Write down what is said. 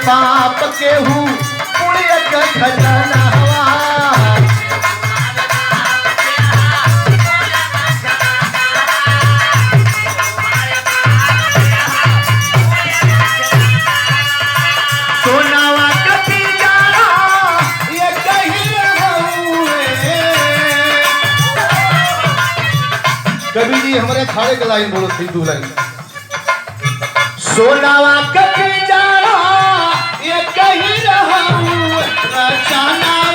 पाप के हूँ पुण्य का खजाना हवा। सोनावा कटी जाना ये कहीं कभी जी हमारे खाड़े के लाइन बोलो थी 2 लाइन। सोनावा कटी जाना ये कहीं रहूं अचानक